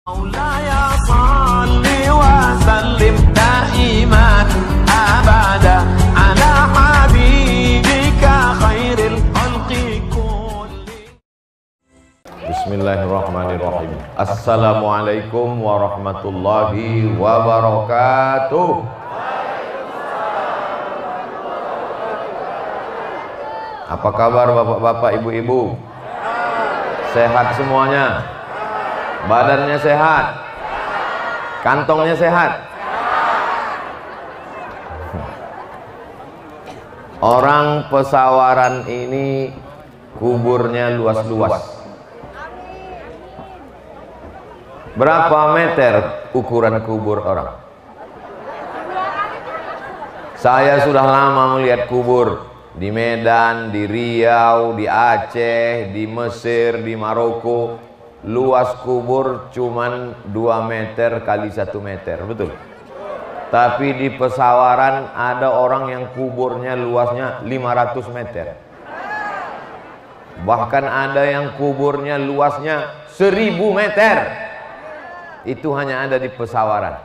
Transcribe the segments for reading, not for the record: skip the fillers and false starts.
Maulaya salli wa sallim daiman abada ala habibika khairil khalqi kulli. Bismillahirrahmanirrahim. Assalamualaikum warahmatullahi wabarakatuh. Apa kabar bapak-bapak, ibu-ibu? Sehat semuanya? Badannya sehat? Kantongnya sehat? Orang Pesawaran ini kuburnya luas-luas. Berapa meter ukuran kubur orang? Saya sudah lama melihat kubur di Medan, di Riau, di Aceh, di Mesir, di Maroko. Luas kubur cuman 2 meter kali 1 meter, betul? Tapi di Pesawaran ada orang yang kuburnya luasnya 500 meter. Bahkan ada yang kuburnya luasnya 1000 meter. Itu hanya ada di Pesawaran.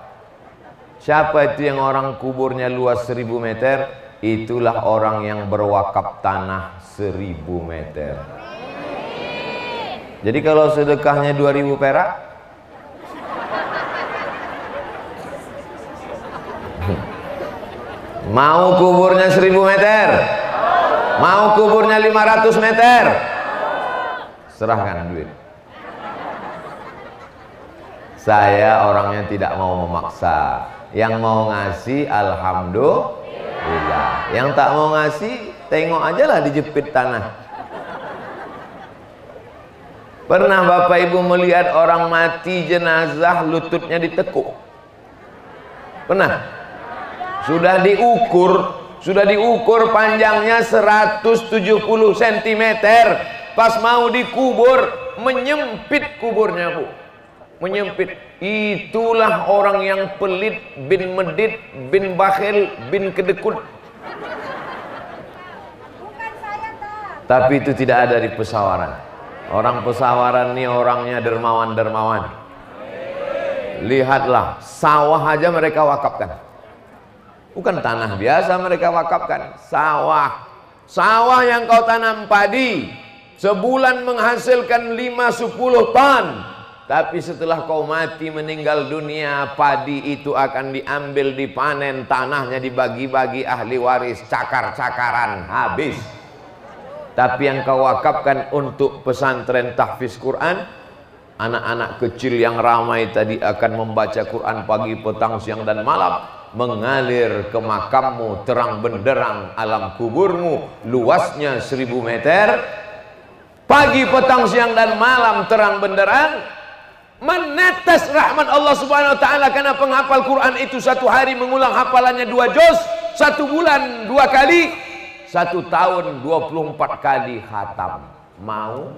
Siapa itu yang orang kuburnya luas 1000 meter? Itulah orang yang berwakaf tanah 1000 meter. Jadi kalau sedekahnya 2000 perak, mau kuburnya 1000 meter, mau kuburnya 500 meter, serahkan duit. Saya orangnya tidak mau memaksa. Yang mau ngasih alhamdulillah, yang tak mau ngasih tengok aja lah dijepit tanah. Pernah bapak ibu melihat orang mati jenazah lututnya ditekuk? Pernah? Sudah diukur panjangnya 170 cm. Pas mau dikubur menyempit kuburnya, Bu. Menyempit. Itulah orang yang pelit, bin medit, bin bakhil, bin kedekut. Tapi itu tidak ada di Pesawaran. Orang Pesawaran ini orangnya dermawan-dermawan. Lihatlah, sawah aja mereka wakafkan. Bukan tanah biasa mereka wakafkan, sawah. Sawah yang kau tanam padi sebulan menghasilkan 5-10 ton. Tapi setelah kau mati meninggal dunia, padi itu akan diambil, dipanen, tanahnya dibagi-bagi ahli waris, cakar-cakaran, habis. Tapi yang kau wakafkan untuk pesantren tahfiz Quran, anak-anak kecil yang ramai tadi akan membaca Quran pagi, petang, siang dan malam, mengalir ke makammu, terang benderang alam kuburmu, luasnya 1000 meter, pagi, petang, siang dan malam terang benderang, menetes rahmat Allah Subhanahu wa taala. Karena penghafal Quran itu satu hari mengulang hafalannya 2 juz, 1 bulan 2 kali, 1 tahun 24 kali khatam. Mau?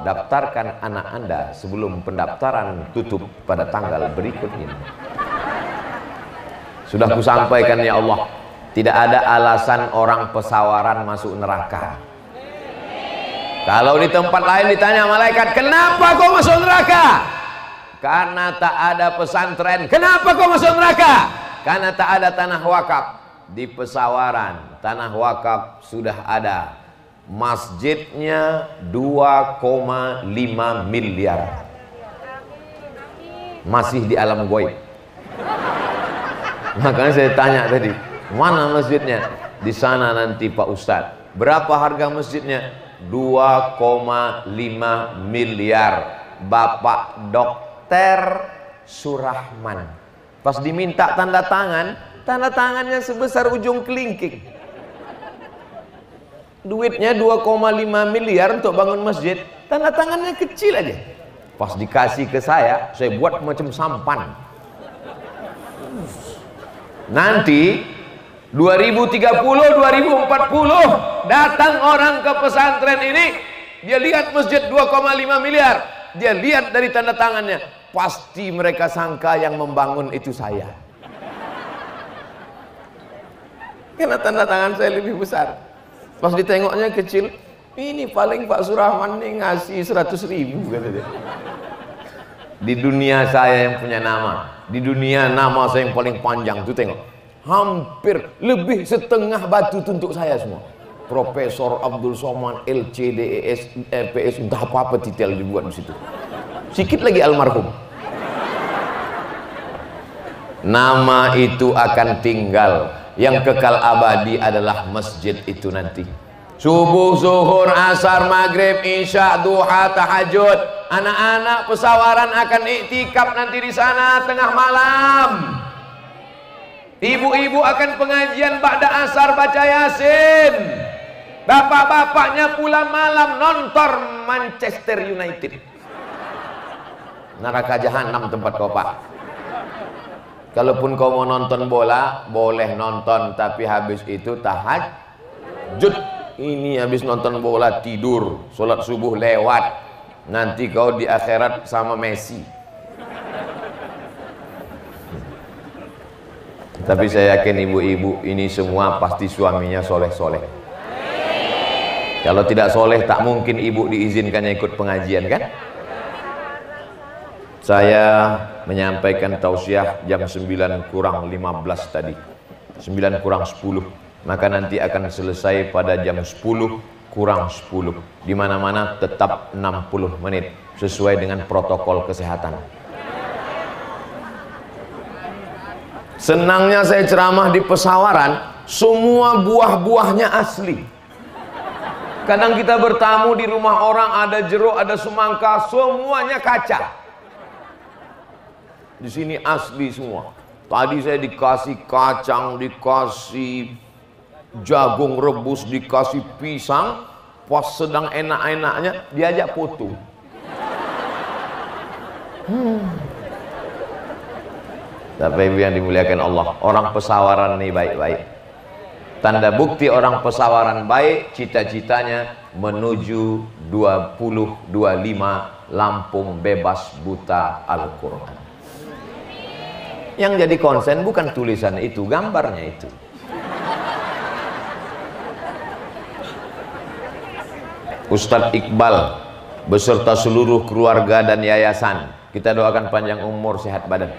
Daftarkan anak Anda sebelum pendaftaran tutup pada tanggal berikut ini. Sudah kusampaikan ya Allah, tidak ada alasan orang Pesawaran masuk neraka. Kalau di tempat lain ditanya malaikat, kenapa kau masuk neraka? Karena tak ada pesantren. Kenapa kau masuk neraka? Karena tak ada tanah wakaf. Di Pesawaran tanah wakaf sudah ada, masjidnya 2,5 miliar, masih di alam goib. Makanya saya tanya tadi, mana masjidnya? Di sana nanti Pak Ustadz. Berapa harga masjidnya? 2,5 miliar. Bapak Dokter Surahman pas diminta tanda tangan, tanda tangannya sebesar ujung kelingking. Duitnya 2,5 miliar untuk bangun masjid, tanda tangannya kecil aja. Pas dikasih ke saya buat macam sampan. Nanti 2030, 2040 datang orang ke pesantren ini, dia lihat masjid 2,5 miliar, dia lihat dari tanda tangannya, pasti mereka sangka yang membangun itu saya. Karena tanda tangan saya lebih besar. Pas ditengoknya kecil, ini paling Pak Surahman nih ngasih 100.000 kata dia. Di dunia saya yang punya nama, di dunia nama saya yang paling panjang tuh tengok, hampir lebih setengah batu untuk saya semua. Profesor Abdul Somad, LCDES, PS, entah apa titel dibuat di situ. Sikit lagi almarhum. Nama itu akan tinggal, yang kekal abadi adalah masjid itu nanti. Subuh, zuhur, asar, maghrib, isya, duha, tahajud. Anak-anak pesawaran akan iktikaf nanti di sana tengah malam. Ibu-ibu akan pengajian ba'da asar baca Yasin. Bapak-bapaknya pulang malam nonton Manchester United. Neraka jahanam tempat kau, Pak. Kalaupun kau mau nonton bola, boleh nonton, tapi habis itu tahajud. Ini habis nonton bola tidur, sholat subuh lewat, nanti kau di akhirat sama Messi. Tapi saya yakin ibu-ibu ini semua pasti suaminya soleh-soleh. Kalau tidak soleh tak mungkin ibu diizinkannya ikut pengajian, kan? Saya menyampaikan tausiah jam 9 kurang 15 tadi, 9 kurang 10. Maka nanti akan selesai pada jam 10 kurang 10. Di mana-mana tetap 60 menit sesuai dengan protokol kesehatan. Senangnya saya ceramah di pesawaran, semua buah-buahnya asli. Kadang kita bertamu di rumah orang, ada jeruk, ada semangka, semuanya kaca. Di sini asli semua. Tadi saya dikasih kacang, dikasih jagung rebus, dikasih pisang, pas sedang enak-enaknya diajak foto. Tapi ibu yang dimuliakan Allah, orang pesawaran ini baik-baik. Tanda bukti orang pesawaran baik, cita-citanya menuju 2025 Lampung bebas buta Al-Quran. Yang jadi konsen bukan tulisan itu, gambarnya itu. Ustadz Iqbal beserta seluruh keluarga dan yayasan, kita doakan panjang umur, sehat badan.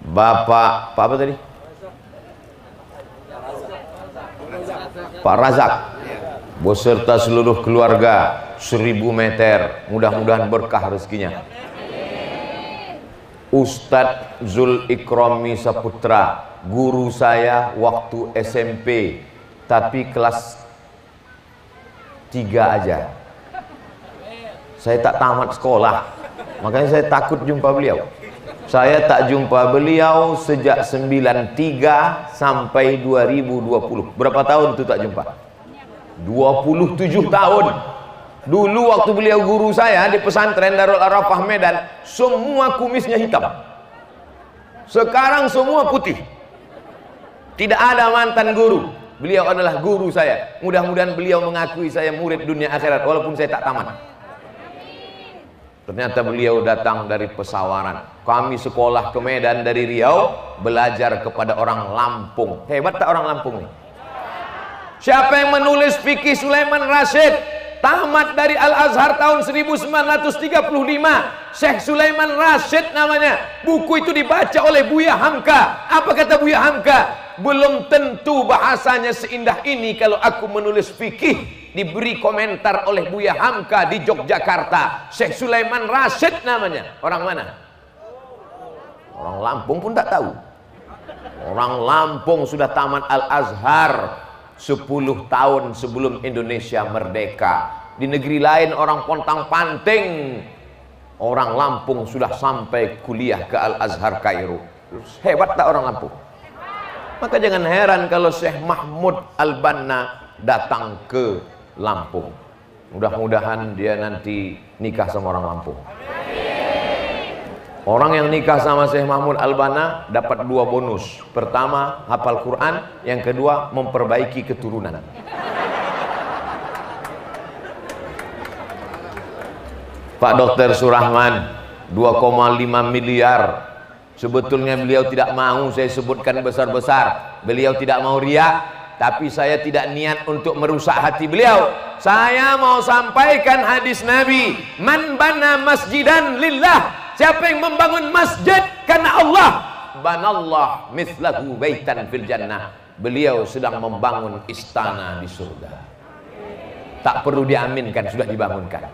Bapak apa tadi? Pak Razak beserta seluruh keluarga 1000 meter, mudah-mudahan berkah rezekinya. Ustadz Zul Ikrami Saputra, guru saya waktu SMP, tapi kelas 3 aja. Saya tak tamat sekolah, makanya saya takut jumpa beliau. Saya tak jumpa beliau sejak 93 sampai 2020. Berapa tahun itu tak jumpa? 27 tahun. Dulu waktu beliau guru saya di pesantren Darul Arafah Medan, semua kumisnya hitam. Sekarang semua putih. Tidak ada mantan guru. Beliau adalah guru saya. Mudah-mudahan beliau mengakui saya murid dunia akhirat walaupun saya tak tamat. Ternyata beliau datang dari pesawaran. Kami sekolah ke Medan dari Riau, belajar kepada orang Lampung. Hebat tak orang Lampung nih? Siapa yang menulis fikih? Sulaiman Rashid, tamat dari Al-Azhar tahun 1935. Syekh Sulaiman Rashid namanya. Buku itu dibaca oleh Buya Hamka. Apa kata Buya Hamka? Belum tentu bahasanya seindah ini kalau aku menulis fikih. Diberi komentar oleh Buya Hamka di Yogyakarta. Syekh Sulaiman Rashid namanya. Orang mana? Orang Lampung pun tak tahu. Orang Lampung sudah tamat Al-Azhar 10 tahun sebelum Indonesia merdeka. Di negeri lain orang pontang-panting, orang Lampung sudah sampai kuliah ke Al-Azhar Kairo. Hebat tak orang Lampung? Maka jangan heran kalau Syekh Mahmud Al-Banna datang ke Lampung. Mudah-mudahan dia nanti nikah sama orang Lampung. Orang yang nikah sama Syekh Mahmud Al-Banna dapat 2 bonus. Pertama, hafal Quran. Yang kedua, memperbaiki keturunan. Pak Dr. Surahman 2,5 miliar. Sebetulnya beliau tidak mau saya sebutkan besar-besar. Beliau tidak mau riak, tapi saya tidak niat untuk merusak hati beliau. Saya mau sampaikan hadis Nabi, man bana masjidan lillah, siapa yang membangun masjid karena Allah, banallah mithlahu baitan fil jannah, beliau sedang membangun istana di surga. Tak perlu diaminkan, sudah dibangunkan.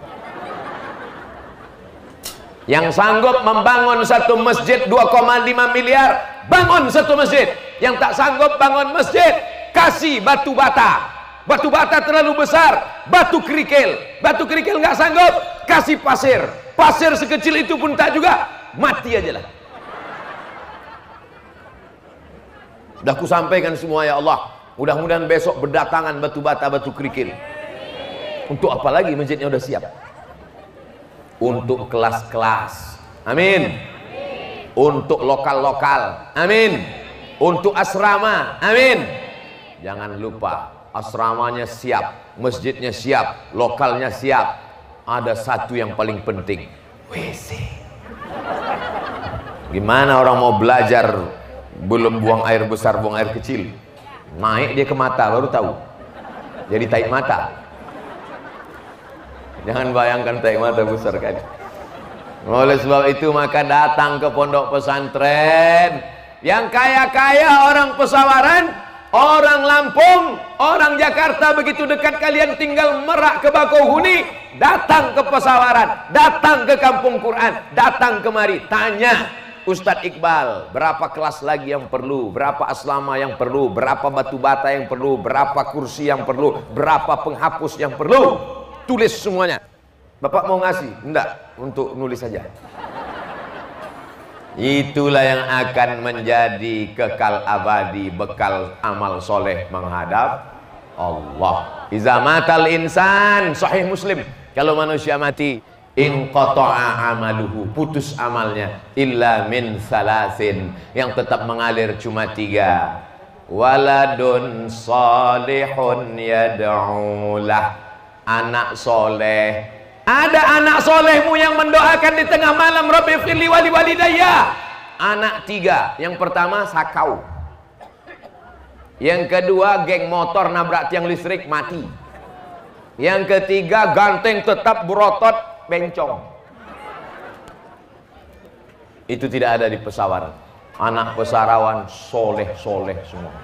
Yang sanggup membangun satu masjid 2,5 miliar, bangun satu masjid. Yang tak sanggup bangun masjid, kasih batu bata. Batu bata terlalu besar, batu kerikil. Batu kerikil nggak sanggup, kasih pasir. Pasir sekecil itu pun tak juga, mati aja lah. Sudah ku sampaikan semua ya Allah. Mudah-mudahan besok berdatangan batu bata, batu kerikil. Untuk apa lagi masjidnya udah siap? Untuk kelas-kelas, amin. Untuk lokal-lokal, amin. Untuk asrama, amin. Jangan lupa, asramanya siap, masjidnya siap, lokalnya siap. Ada satu yang paling penting, WC. Gimana orang mau belajar belum buang air besar, buang air kecil, naik dia ke mata baru tahu, jadi taik mata. Jangan bayangkan taik mata besar kan. Oleh sebab itu maka datang ke pondok pesantren. Yang kaya-kaya orang Pesawaran, orang Lampung, orang Jakarta, begitu dekat kalian tinggal Merak ke Bakauheni, datang ke Pesawaran, datang ke Kampung Quran, datang kemari, tanya Ustadz Iqbal, berapa kelas lagi yang perlu, berapa asrama yang perlu, berapa batu bata yang perlu, berapa kursi yang perlu, berapa penghapus yang perlu. Tulis semuanya. Bapak mau ngasih? Enggak, untuk nulis saja. Itulah yang akan menjadi kekal abadi, bekal amal soleh menghadap Allah. Iza matal insan, Sahih Muslim, kalau manusia mati, inqata'a amaluhu, putus amalnya, illa min salasin, yang tetap mengalir cuma 3. Waladun salihun yad'ulah, anak soleh. Ada anak solehmu yang mendoakan di tengah malam, Rabbi firli wali walidayya. Anak 3. Yang pertama sakau. Yang kedua geng motor nabrak tiang listrik mati. Yang ketiga ganteng tetap berotot bencong. Itu tidak ada di Pesawaran. Anak Pesarawan soleh-soleh semua.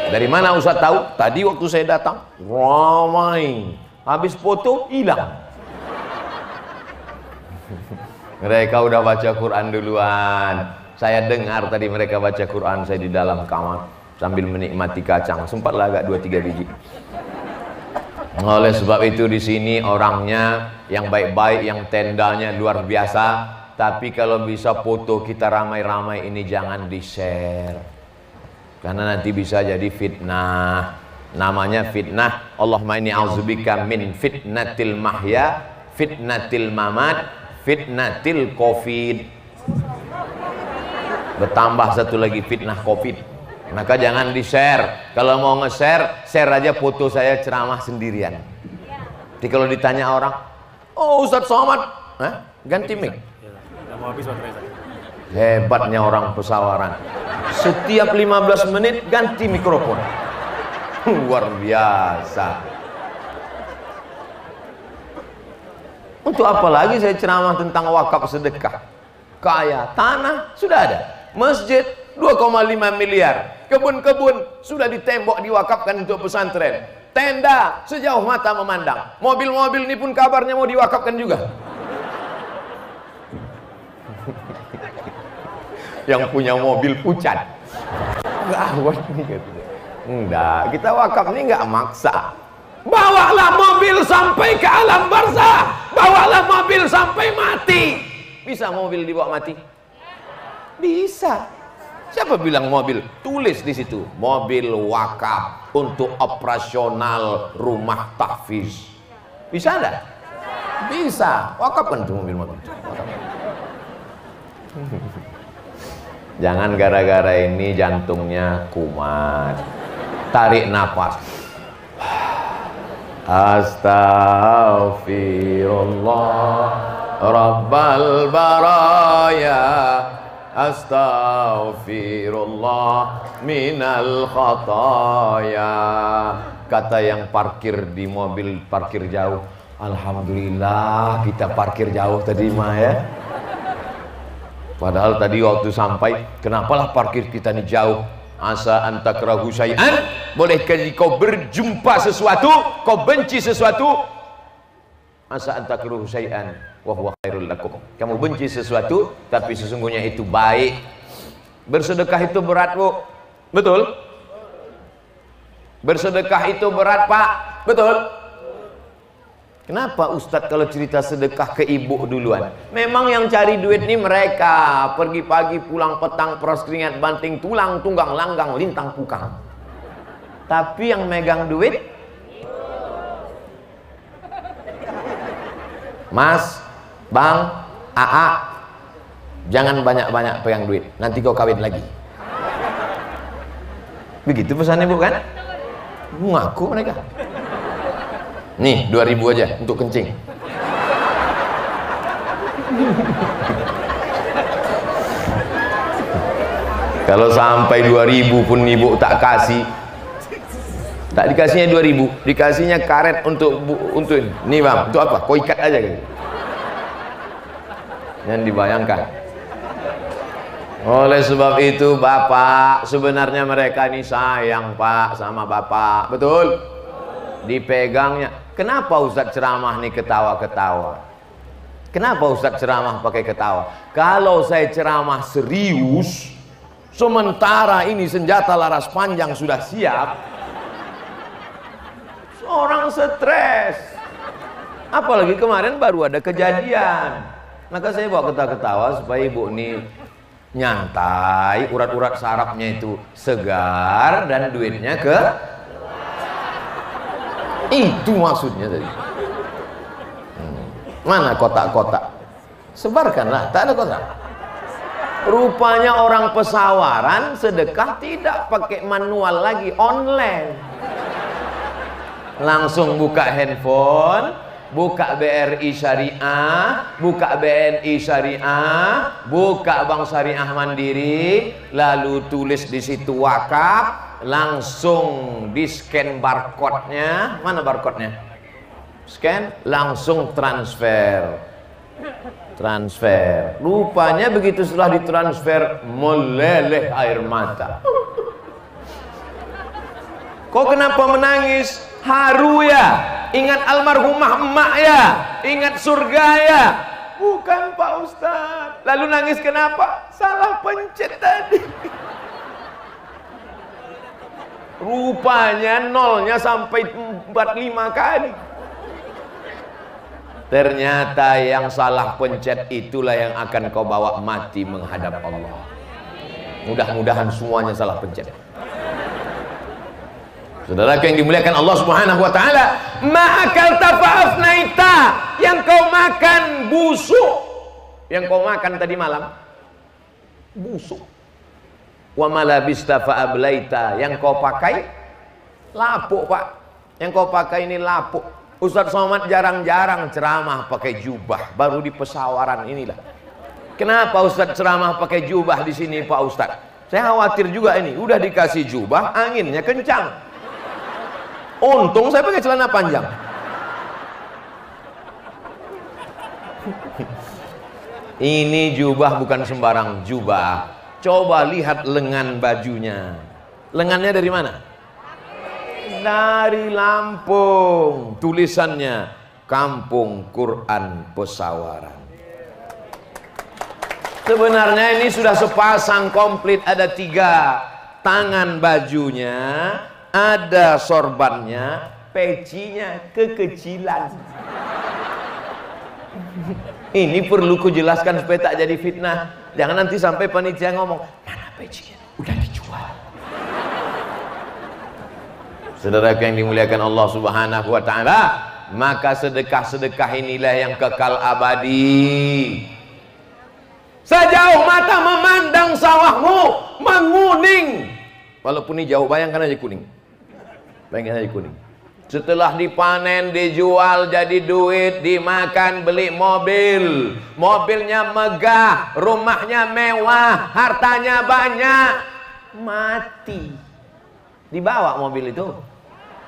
Dari mana Ustaz tahu? Tadi waktu saya datang ramai. Habis foto hilang. Mereka udah baca Quran duluan. Saya dengar tadi mereka baca Quran, saya di dalam kamar sambil menikmati kacang. Sempatlah agak 2-3 biji. Oleh sebab itu di sini orangnya yang baik-baik, yang tendanya luar biasa. Tapi kalau bisa foto kita ramai-ramai ini jangan di-share. Karena nanti bisa jadi fitnah. Namanya fitnah. Allahumma inni a'udzubika min fitnatil mahya, fitnatil mamat, fitnatil covid. Bertambah satu lagi fitnah covid. Maka jangan di-share. Kalau mau nge-share, share aja foto saya ceramah sendirian. Jadi kalau ditanya orang, oh Ustadz Somad, ganti mic. Hebatnya orang Pesawaran. Setiap 15 menit ganti mikrofon. Luar biasa. Untuk apa lagi saya ceramah tentang wakaf sedekah? Kaya, tanah sudah ada, masjid 2,5 miliar, kebun-kebun sudah ditembok diwakafkan untuk pesantren, tenda sejauh mata memandang, mobil-mobil ini pun kabarnya mau diwakafkan juga. Yang punya mobil pucat, enggak, kita wakaf ini enggak maksa. Bawalah mobil sampai ke alam barzah, bawalah mobil sampai mati. Bisa mobil dibawa mati? Bisa. Siapa bilang mobil? Tulis di situ, mobil wakaf untuk operasional rumah tahfiz. Bisa enggak? Bisa. Wakafkan tuh mobil-mobil. Jangan gara-gara ini jantungnya kumat. Tarik nafas. Astaghfirullah Rabbal baraya astaghfirullah minal khataya. Kata yang parkir di mobil parkir jauh, alhamdulillah kita parkir jauh tadi mah ya. Padahal tadi waktu sampai, kenapalah parkir kita ini jauh? Asa antakrahu syai'an, bolehkah kau berjumpa sesuatu, kau benci sesuatu? Asa antakrahu syai'an wa huwa khairul lakum. Kamu benci sesuatu tapi sesungguhnya itu baik. Bersedekah itu berat, Bu. Betul? Bersedekah itu berat, Pak. Betul? Kenapa Ustadz kalau cerita sedekah ke ibu duluan? Memang yang cari duit ini mereka. Pergi pagi pulang petang, peros keringat banting tulang, tunggang langgang lintang pukang. Tapi yang megang duit, Mas, Bang, AA, jangan banyak-banyak pegang duit, nanti kau kawin lagi. Begitu pesannya, bukan? Ngaku mereka. Nih 2000 aja untuk kencing. Kalau sampai 2000 pun ibu tak kasih, tak dikasihnya 2000, dikasihnya karet untuk ini bang, untuk apa? Kau ikat aja gitu. Yang dibayangkan. Oleh sebab itu Bapak, sebenarnya mereka ini sayang Pak sama Bapak, betul? Dipegangnya. Kenapa Ustadz ceramah nih ketawa-ketawa? Kenapa Ustadz ceramah pakai ketawa? Kalau saya ceramah serius, sementara ini senjata laras panjang sudah siap, orang stres. Apalagi kemarin baru ada kejadian. Maka saya bawa ketawa-ketawa supaya ibu ini nyantai, urat-urat sarafnya itu segar dan duitnya ke itu maksudnya tadi. Mana kotak-kotak? Sebarkanlah, tak ada kotak. Rupanya orang pesawaran sedekah tidak pakai manual lagi, online. Langsung buka handphone, buka BRI Syariah, buka BNI Syariah, buka Bank Syariah Mandiri, lalu tulis di situ wakaf. Langsung di scan barcode-nya. Mana barcode-nya? Scan, langsung transfer. Transfer. Rupanya begitu setelah ditransfer meleleh air mata. Kok kenapa menangis? Haru ya? Ingat almarhumah emak ya? Ingat surga ya? Bukan Pak Ustadz. Lalu nangis kenapa? Salah pencet tadi. Rupanya nolnya sampai 45 kali. Ternyata yang salah pencet itulah yang akan kau bawa mati menghadap Allah. Mudah-mudahan semuanya salah pencet. Saudara yang dimuliakan Allah Subhanahu wa taala, ma'akalta fa'afnaita, yang kau makan busuk. Yang kau makan tadi malam busuk. Wa malabista fa'ablaita, yang kau pakai lapuk Pak. Yang kau pakai ini lapuk. Ustadz Somad jarang-jarang ceramah pakai jubah, baru di pesawaran inilah. Kenapa Ustadz ceramah pakai jubah di sini Pak Ustadz? Saya khawatir juga ini, udah dikasih jubah, anginnya kencang. Untung saya pakai celana panjang. Ini jubah bukan sembarang jubah. Coba lihat lengan bajunya. Lengannya dari mana? Dari Lampung. Tulisannya Kampung Quran Pesawaran. Sebenarnya ini sudah sepasang komplit. Ada 3 tangan bajunya, ada sorbannya, pecinya kekecilan. Ini perlu kujelaskan supaya tak jadi fitnah. Jangan nanti sampai panitia ngomong, mana pecinya? Udah dijual. Saudara yang dimuliakan Allah Subhanahu wa taala, maka sedekah-sedekah inilah yang kekal abadi. Sejauh mata memandang sawahmu menguning. Walaupun ini jauh, bayangkan aja kuning. Bayangkan aja kuning. Setelah dipanen, dijual jadi duit, dimakan, beli mobil. Mobilnya megah, rumahnya mewah, hartanya banyak. Mati. Dibawa mobil itu.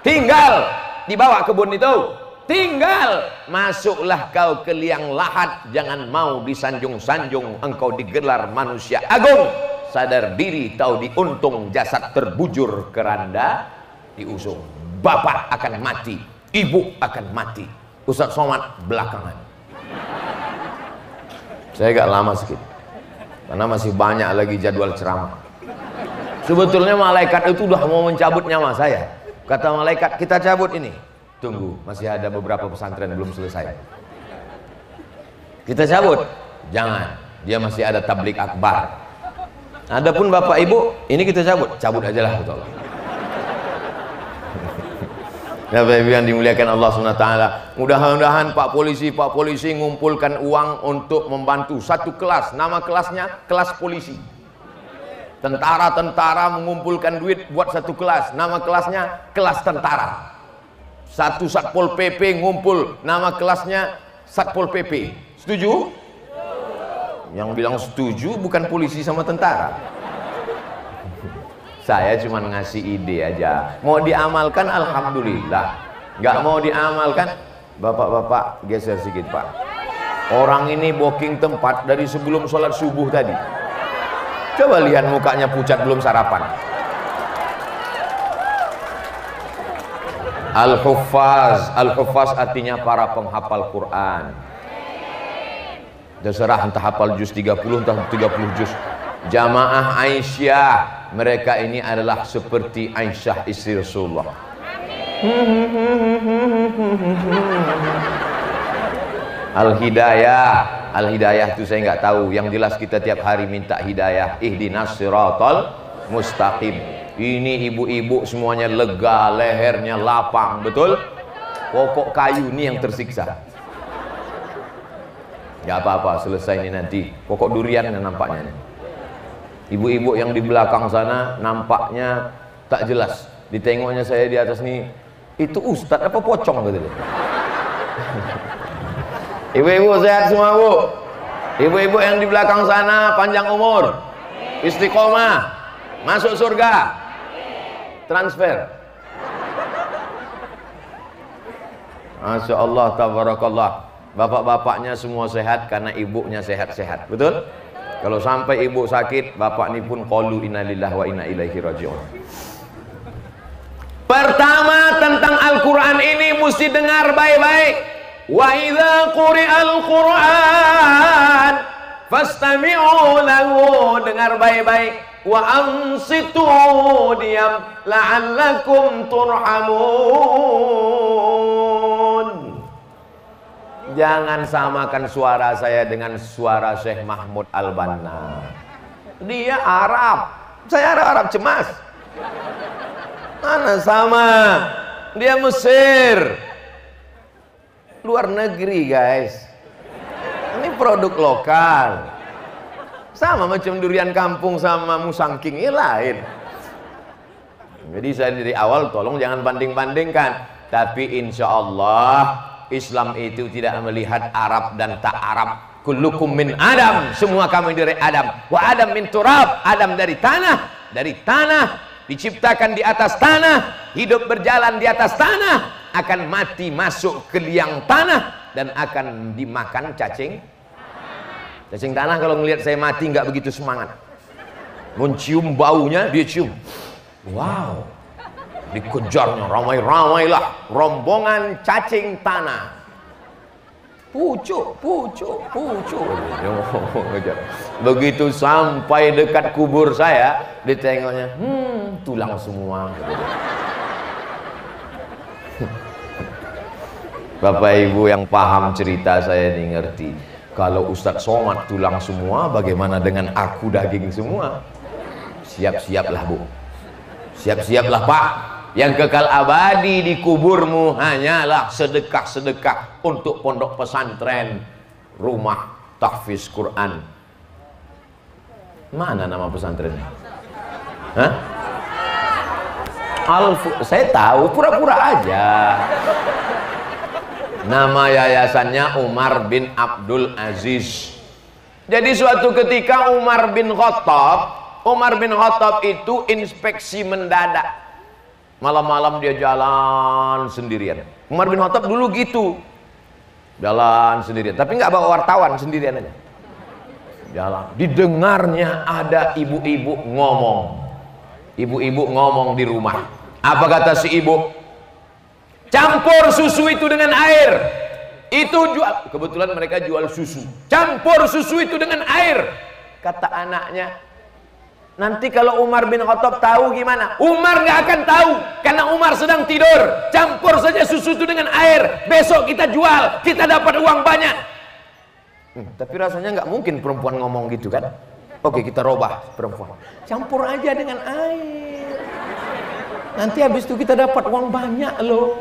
Tinggal. Dibawa kebun itu. Tinggal. Masuklah kau ke liang lahat. Jangan mau disanjung-sanjung. Engkau digelar manusia agung. Sadar diri, tahu diuntung. Jasad terbujur keranda diusung. Bapak akan mati, ibu akan mati. Ustaz Somad belakangan. Saya agak lama sedikit, karena masih banyak lagi jadwal ceramah. Sebetulnya malaikat itu udah mau mencabut nyawa saya. Kata malaikat, kita cabut ini. Tunggu, masih ada beberapa pesantren belum selesai. Kita cabut. Jangan, dia masih ada tablik akbar. Adapun bapak ibu, ini kita cabut. Cabut aja lah, betul. Bapak Ibu yang dimuliakan Allah SWT, mudah-mudahan Pak Polisi ngumpulkan uang untuk membantu satu kelas, nama kelasnya kelas polisi. Tentara-tentara mengumpulkan duit buat satu kelas, nama kelasnya kelas tentara. Satu Satpol PP ngumpul, nama kelasnya Satpol PP. Setuju? Yang bilang setuju bukan polisi sama tentara. Saya cuma ngasih ide aja. Mau diamalkan alhamdulillah. Nggak mau diamalkan, bapak-bapak geser sedikit pak. Orang ini booking tempat dari sebelum sholat subuh tadi. Coba lihat mukanya pucat belum sarapan. Al-Huffaz artinya para penghafal Quran. Terserah entah hafal juz 30 entah 30 juz. Jamaah Aisyah, mereka ini adalah seperti Aisyah istri Rasulullah. Al-Hidayah itu saya nggak tahu. Yang jelas kita tiap hari minta hidayah. Ihdinas siratal mustaqim. Ini ibu-ibu semuanya lega, lehernya lapang, betul? Pokok kayu ini yang tersiksa. Gak apa-apa, selesai ini nanti. Pokok durian yang nampaknya nih. Ibu-ibu yang di belakang sana nampaknya tak jelas. Ditengoknya saya di atas nih, itu ustadz apa pocong gitu. Ibu-ibu sehat semua bu. Ibu-ibu yang di belakang sana panjang umur, istiqomah, masuk surga, transfer. Masya Allah, tabarakallah. Bapak-bapaknya semua sehat karena ibunya sehat-sehat, betul? Kalau sampai ibu sakit, bapak ini pun qalu innalillahi wa inna ilaihi raji'un. Pertama tentang Al-Quran ini mesti dengar baik-baik. Wa idza quri'al Quran fastami'u lahu, dengar baik-baik. Wa ansitu, diam, la'allakum turhamun. Jangan samakan suara saya dengan suara Syekh Mahmud Al-Banna. Dia Arab, saya Arab cemas. Mana sama? Dia Mesir, luar negeri guys. Ini produk lokal. Sama macam durian kampung sama musangking, ini lain. Jadi saya dari awal tolong jangan banding-bandingkan. Tapi insya Allah Islam itu tidak melihat Arab dan tak Arab. Kullukum min Adam, semua kami dari Adam. Wa Adam min turab, Adam dari tanah. Dari tanah, diciptakan di atas tanah, hidup berjalan di atas tanah, akan mati masuk ke liang tanah dan akan dimakan cacing. Cacing tanah kalau melihat saya mati nggak begitu semangat. Mencium baunya dia cium. Wow. Dikejarnya ramai-ramailah rombongan cacing tanah. Pucuk. Begitu sampai dekat kubur saya, ditengoknya, tulang semua. Bapak Ibu yang paham cerita saya ini ngerti. Kalau Ustadz Somad tulang semua, bagaimana dengan aku daging semua? Siap-siaplah Bu. Siap-siaplah Pak. Yang kekal abadi di kuburmu hanyalah sedekah-sedekah untuk pondok pesantren Rumah Tahfiz Quran. Mana nama pesantrennya? Hah? Saya tahu, pura-pura aja. Nama yayasannya Umar bin Abdul Aziz. Jadi suatu ketika Umar bin Khattab itu inspeksi mendadak. Malam-malam dia jalan sendirian. Umar bin Khattab dulu gitu, jalan sendirian, tapi nggak bawa wartawan, sendirian aja jalan. Didengarnya ada ibu-ibu ngomong di rumah. Apa kata si ibu? Campur susu itu dengan air. Itu jual. Kebetulan mereka jual susu. Campur susu itu dengan air. Kata anaknya, nanti kalau Umar bin Khattab tahu gimana? Umar nggak akan tahu, karena Umar sedang tidur. Campur saja susu itu dengan air. Besok kita jual, kita dapat uang banyak. Tapi rasanya nggak mungkin perempuan ngomong gitu kan? Oke, kita robah perempuan. Campur aja dengan air. Nanti habis itu kita dapat uang banyak loh.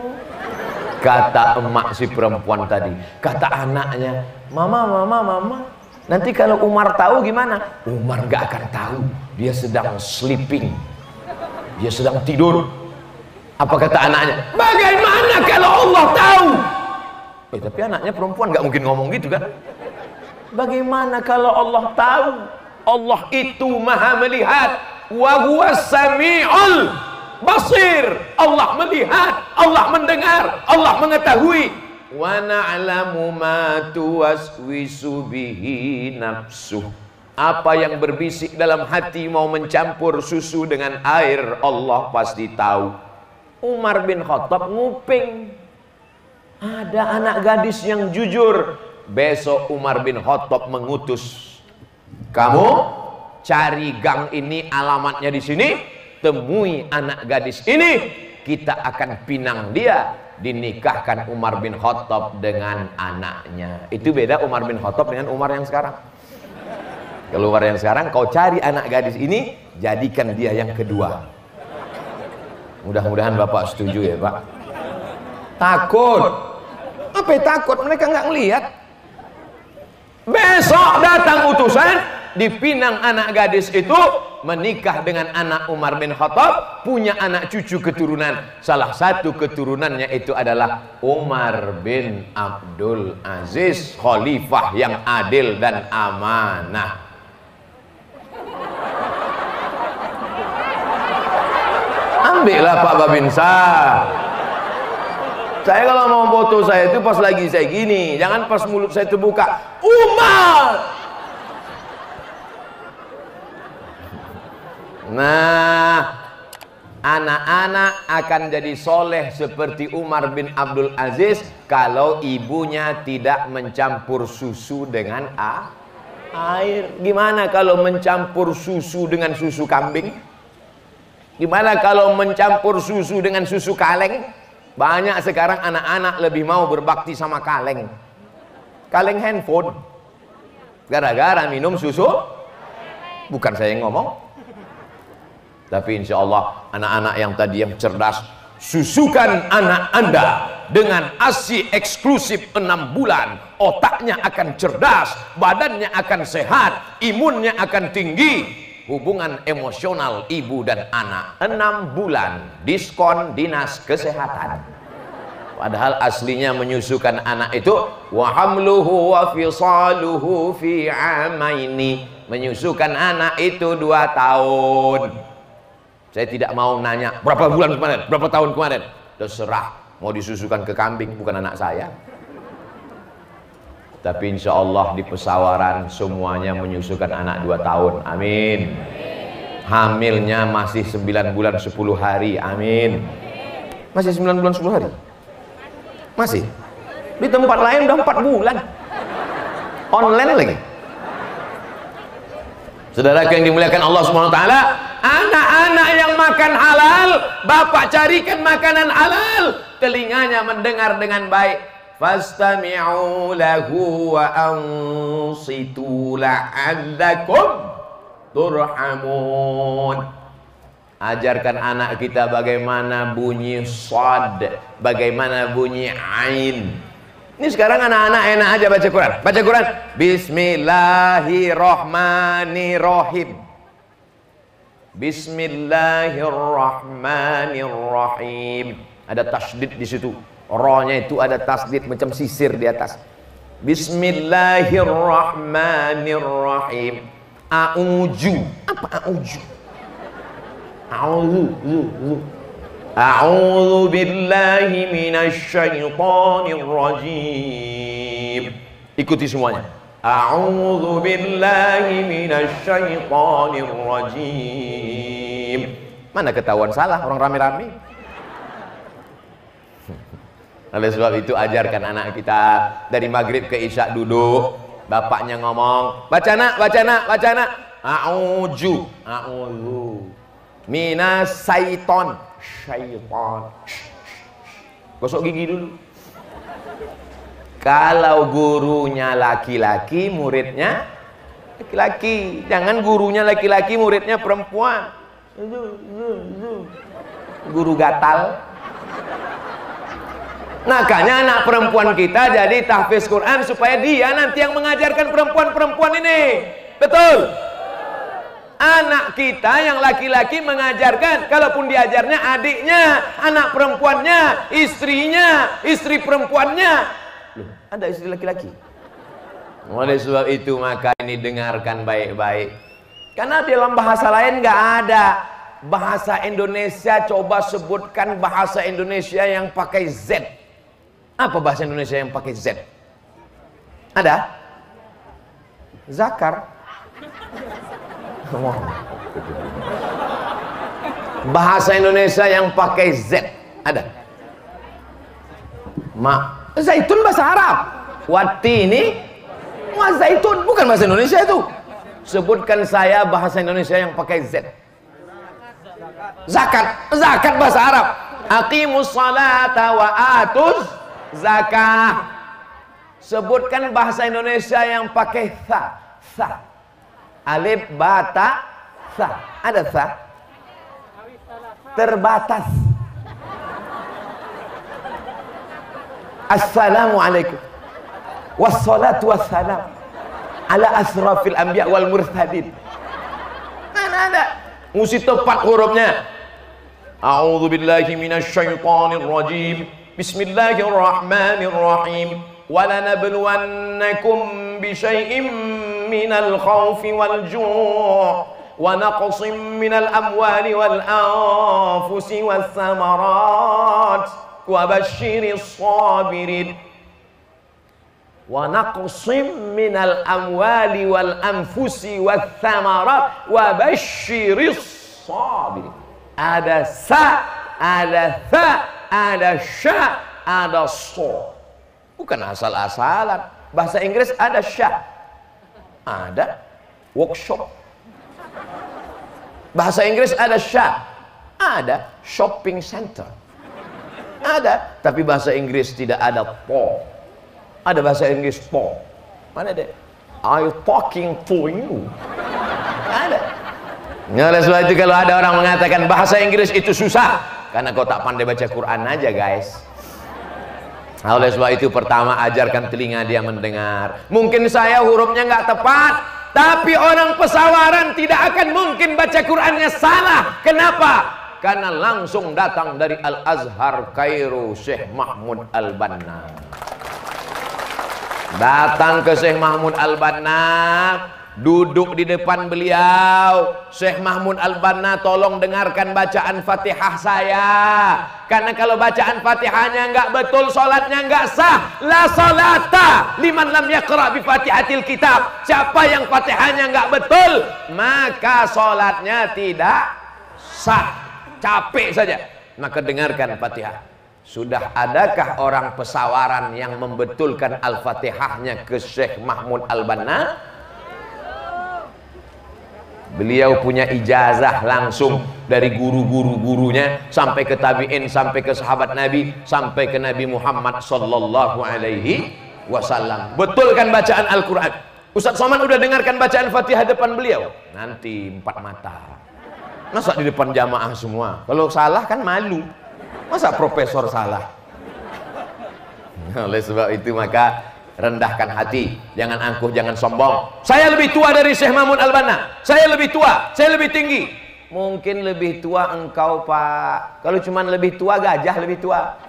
Kata emak si perempuan tadi. Kata anaknya, mama. Nanti kalau Umar tahu gimana? Umar nggak akan tahu. Dia sedang sleeping. Dia sedang tidur. Apa kata anaknya? Bagaimana kalau Allah tahu? Tapi anaknya perempuan nggak mungkin ngomong gitu kan? Bagaimana kalau Allah tahu? Allah itu maha melihat. Wa huwas sami'ul basir. Allah melihat, Allah mendengar, Allah mengetahui. Wa na'lamu ma tuwaswisu bihi nafsuh. Apa yang berbisik dalam hati mau mencampur susu dengan air, Allah pasti tahu. Umar bin Khattab nguping. Ada anak gadis yang jujur. Besok Umar bin Khattab mengutus, kamu cari gang ini, alamatnya di sini, temui anak gadis ini, kita akan pinang dia, dinikahkan Umar bin Khattab dengan anaknya. Itu beda Umar bin Khattab dengan Umar yang sekarang. Kalau Umar yang sekarang, kau cari anak gadis ini, jadikan dia yang kedua. Mudah-mudahan Bapak setuju ya Pak. Takut. Apa yang takut? Mereka nggak ngelihat. Besok datang utusan, dipinang anak gadis itu, menikah dengan anak Umar bin Khattab, punya anak cucu keturunan. Salah satu keturunannya itu adalah Umar bin Abdul Aziz, khalifah yang adil dan amanah. Ambillah Pak Babinsa. Saya kalau mau foto saya itu pas lagi saya gini, jangan pas mulut saya terbuka. Umar. Nah, anak-anak akan jadi soleh seperti Umar bin Abdul Aziz kalau ibunya tidak mencampur susu dengan air. Gimana kalau mencampur susu dengan susu kambing? Gimana kalau mencampur susu dengan susu kaleng? Banyak sekarang anak-anak lebih mau berbakti sama kaleng. Kaleng handphone. Gara-gara minum susu. Bukan saya yang ngomong. Tapi insya Allah anak-anak yang tadi yang cerdas, susukan anak Anda dengan ASI eksklusif 6 bulan. Otaknya akan cerdas, badannya akan sehat, imunnya akan tinggi. Hubungan emosional ibu dan anak 6 bulan, diskon dinas kesehatan. Padahal aslinya menyusukan anak itu wa hamluhu wa fisaluhu fi amaini. Menyusukan anak itu 2 tahun. Saya tidak mau nanya berapa bulan kemarin, berapa tahun kemarin. Terserah, mau disusukan ke kambing, bukan anak saya. Tapi insya Allah di pesawaran semuanya menyusukan anak 2 tahun. Amin. Hamilnya masih 9 bulan 10 hari. Amin. Masih 9 bulan 10 hari? Masih? Di tempat lain udah 4 bulan. Online lagi. Saudara yang dimuliakan Allah Subhanahu wa taala, anak-anak yang makan halal, bapak carikan makanan halal, telinganya mendengar dengan baik. Fastami'u lahu wa ansitu la'allakum turhamun. Ajarkan anak kita bagaimana bunyi shad, bagaimana bunyi ain. Ini sekarang anak-anak enak aja baca Quran. Baca Quran, Bismillahirrahmanirrahim. Bismillahirrahmanirrahim. Ada tasdid di situ. Rohnya itu ada tasdid macam sisir di atas. Bismillahirrahmanirrahim. A'udzu. Apa a'udzu? A'udzu billahi minasyaitonir rajim. Ikuti semuanya. A'udzu billahi minasyaitonir rajim. Mana ketahuan salah orang rame-rame. Oleh sebab itu ajarkan anak kita dari maghrib ke isya duduk, bapaknya ngomong, baca nak, baca nak, baca nak. A'udzu, a'udzu minas syaiton, syaiton. Gosok gigi dulu. Kalau gurunya laki-laki, muridnya laki-laki. Jangan gurunya laki-laki, muridnya perempuan. Guru gatal. Makanya anak perempuan kita jadi tahfiz Quran supaya dia nanti yang mengajarkan perempuan-perempuan ini. Betul? Anak kita yang laki-laki mengajarkan, kalaupun diajarnya adiknya, anak perempuannya, istrinya, istri perempuannya. Loh, ada istri laki-laki. Oleh sebab itu maka ini dengarkan baik-baik. Karena dalam bahasa lain nggak ada. Bahasa Indonesia, coba sebutkan bahasa Indonesia yang pakai Z. Apa bahasa Indonesia yang pakai Z? Ada? Zakar. Bahasa Indonesia yang pakai Z ada? Zaitun bahasa Arab. Watini wa zaitun bukan bahasa Indonesia itu. Sebutkan saya bahasa Indonesia yang pakai Z. Zakat. Zakat bahasa Arab. Aqimus salata wa atuz zakah. Sebutkan bahasa Indonesia yang pakai tha. Tha. Alif bata tha. Ada tha? Terbatas. Assalamualaikum wassalatu wassalam ala asrafil anbiya wal mursalin. Mana ada? Mesti tepat hurufnya. A'udzu billahi minasyaitonir rajim. Bismillahirrahmanirrahim. Walanabluwannakum bisyai'im minal khawfi wal ju' wa naqsim minal amwali wal anfusi was samarat wa basyiris sabirin. Wa naqsim minal amwali wal anfusi was samarat wa basyiris sabirin. Ada sa, ada tha, ada sya, ada so. Bukan asal-asalan. Bahasa Inggris ada sya, ada workshop. Bahasa Inggris ada sya, ada shopping center. Ada, tapi bahasa Inggris tidak ada po. Ada bahasa Inggris po. Mana ada? I talking to you. Ada. Oleh sebab itu kalau ada orang mengatakan bahasa Inggris itu susah, karena kau tak pandai baca Quran aja guys. Oleh sebab itu pertama ajarkan telinga dia mendengar. Mungkin saya hurufnya nggak tepat, tapi orang pesawaran tidak akan mungkin baca Qurannya salah. Kenapa? Karena langsung datang dari Al-Azhar Kairo Syekh Mahmud Al-Banna. Datang ke Syekh Mahmud Al-Banna, duduk di depan beliau. Syekh Mahmud Al-Banna, tolong dengarkan bacaan Fatihah saya. Karena kalau bacaan Fatihahnya nggak betul, sholatnya nggak sah. La salata liman lam yaqra bi Fatihatil kitab. Siapa yang Fatihahnya nggak betul, maka sholatnya tidak sah. Capek saja. Maka dengarkan Fatihah. Sudah adakah orang pesawaran yang membetulkan Al-Fatihahnya ke Syekh Mahmud Al-Banna? Beliau punya ijazah langsung dari guru-gurunya sampai ke tabi'in, sampai ke sahabat Nabi, sampai ke Nabi Muhammad sallallahu alaihi wasallam. Betulkan bacaan Al-Quran. Ustaz Somad udah dengarkan bacaan Fatihah depan beliau? Nanti 4 mata. Masa di depan jamaah semua? Kalau salah kan malu. Masa profesor salah? Oleh sebab itu maka rendahkan hati, jangan angkuh, jangan sombong. Saya lebih tua dari Syekh Mahmud Al-Banna, saya lebih tua, saya lebih tinggi. Mungkin lebih tua engkau, Pak. Kalau cuman lebih tua, gajah lebih tua.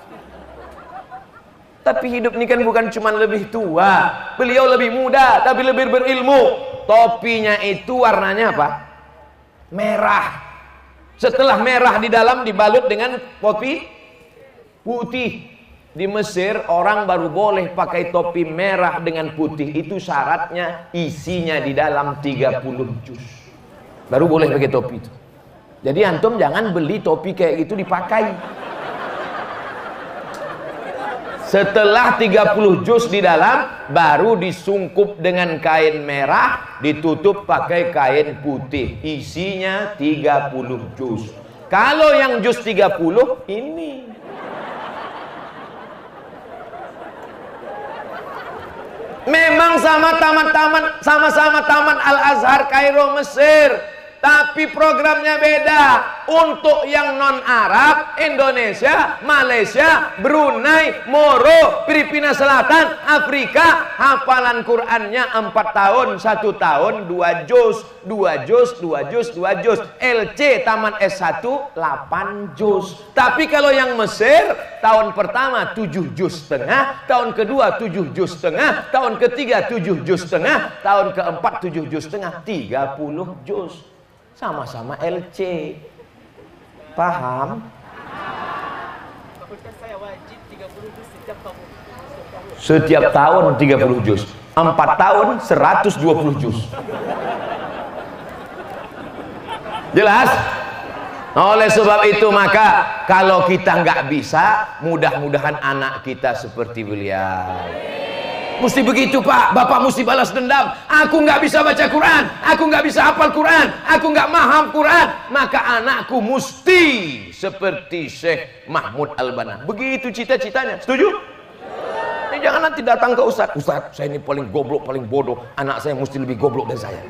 Tapi hidup ini kan bukan cuman lebih tua. Beliau lebih muda, tapi lebih berilmu. Topinya itu warnanya apa? Merah. Setelah merah di dalam dibalut dengan topi putih. Di Mesir orang baru boleh pakai topi merah dengan putih. Itu syaratnya isinya di dalam 30 juz. Baru boleh pakai topi itu. Jadi antum jangan beli topi kayak gitu dipakai. Setelah 30 juz di dalam, baru disungkup dengan kain merah, ditutup pakai kain putih. Isinya 30 juz. Kalau yang juz 30 ini. Memang sama-sama tamat Al-Azhar Kairo Mesir, tapi programnya beda. Untuk yang non-Arab, Indonesia, Malaysia, Brunei, Moro, Filipina Selatan, Afrika, hafalan Qur'annya 4 tahun, 1 tahun, 2 juz, 2 juz, 2 juz, 2 juz. LC tamat S1 8 juz. Tapi kalau yang Mesir, tahun pertama 7 juz setengah, tahun kedua 7 juz setengah, tahun ketiga 7 juz setengah, tahun keempat 7 juz setengah, 30 juz. Sama-sama LC. Paham? Saya wajib 30 juz setiap tahun. Setiap tahun 30 juz. 4 tahun 120 juz. Jelas? Oleh sebab itu maka kalau kita nggak bisa, mudah-mudahan anak kita seperti beliau. Mesti begitu, Pak. Bapak mesti balas dendam. Aku nggak bisa baca Quran, aku nggak bisa hafal Quran, aku nggak paham Quran, maka anakku mesti seperti Syekh Mahmud Al-Banna. Begitu cita-citanya. Setuju? Ini jangan nanti datang ke Ustadz. Ustadz, saya ini paling goblok, paling bodoh. Anak saya mesti lebih goblok dari saya.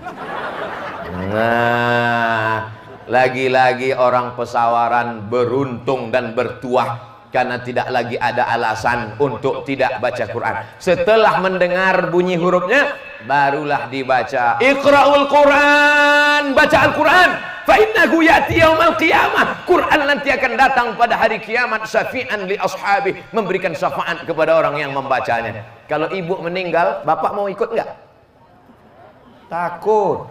Nah, lagi-lagi orang pesawaran beruntung dan bertuah karena tidak lagi ada alasan untuk tidak baca Quran. Setelah mendengar bunyi hurufnya, barulah dibaca. Iqra'ul Quran, baca Al-Quran. Fa innahu ya'ti yaumal qiyamah. Quran nanti akan datang pada hari kiamat syafi'an li ashabi, memberikan syafaat kepada orang yang membacanya. Kalau ibu meninggal, bapak mau ikut enggak? Takut.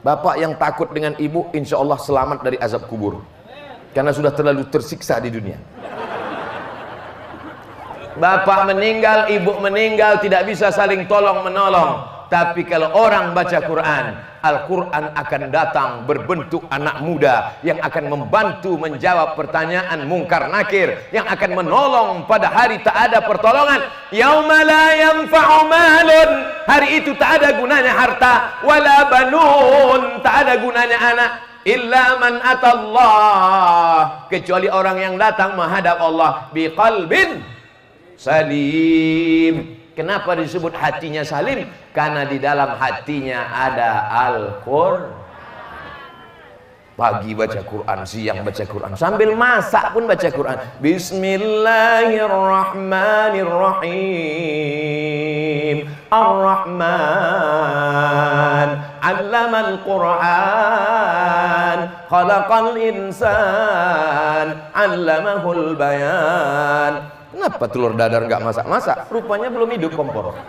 Bapak yang takut dengan ibu, insya Allah selamat dari azab kubur. Karena sudah terlalu tersiksa di dunia. Bapak meninggal, ibu meninggal, tidak bisa saling tolong menolong. Tapi kalau orang baca Quran, Al-Quran akan datang berbentuk anak muda yang akan membantu menjawab pertanyaan mungkar nakir, yang akan menolong pada hari tak ada pertolongan. Yauma la yanfa'u malun, hari itu tak ada gunanya harta, wala banun, tak ada gunanya anak, illa man atallah, kecuali orang yang datang menghadap Allah biqalbin salim. Kenapa disebut hatinya salim? Karena di dalam hatinya ada Al-Quran. Pagi baca Quran, siang baca Quran, sambil masak pun baca Quran. Bismillahirrahmanirrahim. Ar-Rahman 'allamal Quran, khalaqal insan, 'allamahul bayan. Kenapa telur dadar nggak masak-masak? Rupanya belum hidup kompor.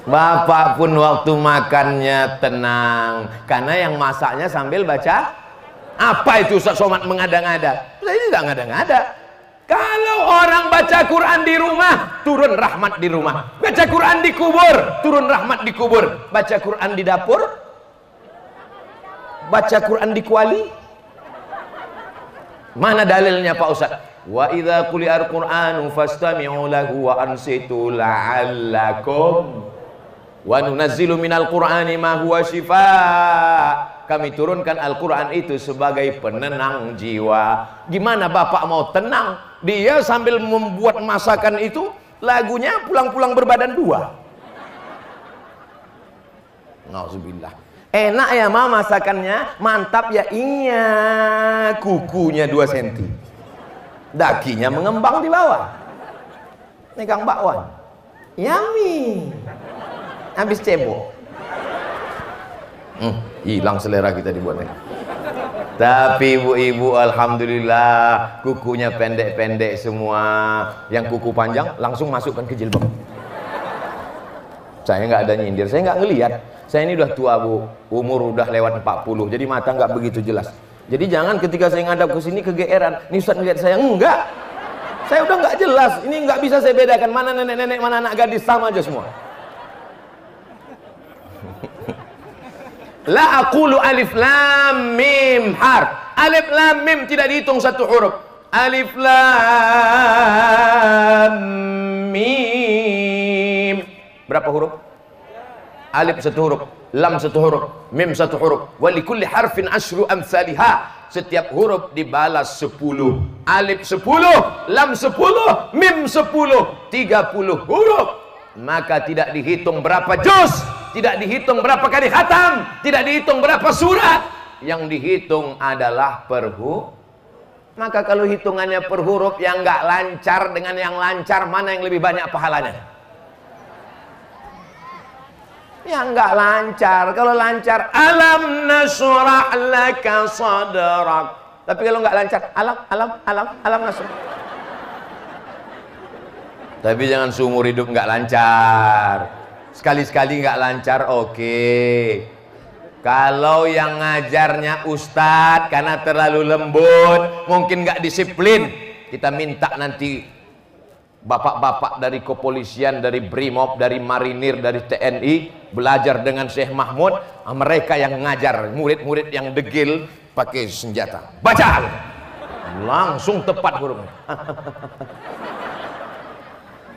Bapak pun waktu makannya tenang, karena yang masaknya sambil baca. Apa itu Ustaz Somad mengada-ngada? Saya tidak ngada-ngada. Kalau orang baca Quran di rumah, turun rahmat di rumah. Baca Quran di kubur, turun rahmat di kubur. Baca Quran di dapur, baca Quran di kuali. Mana dalilnya Pak Ustaz? Wa idza quri'al Qur'anu fastami'u lahu wa ansitu la'allakum wa nunazzilu minal Qur'ani ma huwa shifaa. Kami turunkan Al-Quran itu sebagai penenang jiwa. Gimana Bapak mau tenang? Dia sambil membuat masakan itu, lagunya pulang-pulang berbadan dua. Nauzubillah. Enak ya ma masakannya, mantap ya, iya. Kukunya 2 cm, dakinya mengembang di bawah, megang bakwan, yummy. Habis cebok. Hilang selera kita dibuatnya. Tapi ibu-ibu alhamdulillah kukunya pendek-pendek semua. Yang kuku panjang langsung masukkan ke jilbab. Saya nggak ada nyindir, saya nggak ngelihat. Saya ini udah tua bu, umur udah lewat 40, jadi mata nggak begitu jelas. Jadi jangan ketika saya ngadap ke sini kegeeran. Nih Ustaz ngeliat saya, enggak. Saya udah nggak jelas. Ini nggak bisa saya bedakan mana nenek-nenek, mana anak gadis, sama aja semua. La aqulu alif lam mim harf. Alif lam mim tidak dihitung satu huruf. Alif lam mim. Berapa huruf? Alif satu huruf, lam satu huruf, mim satu huruf. Wa likulli harfin asyru amsalihah. Setiap huruf dibalas 10. Alif 10, lam 10, mim 10, 30 huruf. Maka tidak dihitung berapa juz, tidak dihitung berapa kali khatam, tidak dihitung berapa surat. Yang dihitung adalah per huruf. Maka kalau hitungannya per huruf, yang nggak lancar dengan yang lancar, mana yang lebih banyak pahalanya? Yang nggak lancar. Kalau lancar, alam nasrah laka sadrak. Tapi kalau nggak lancar, alam nasrah. Tapi jangan seumur hidup nggak lancar. Sekali-sekali nggak lancar, oke. Kalau yang ngajarnya ustadz karena terlalu lembut, mungkin nggak disiplin, kita minta nanti bapak-bapak dari kepolisian, dari Brimob, dari Marinir, dari TNI belajar dengan Syekh Mahmud. Mereka yang ngajar murid-murid yang degil pakai senjata. Baca! Langsung tepat hurufnya.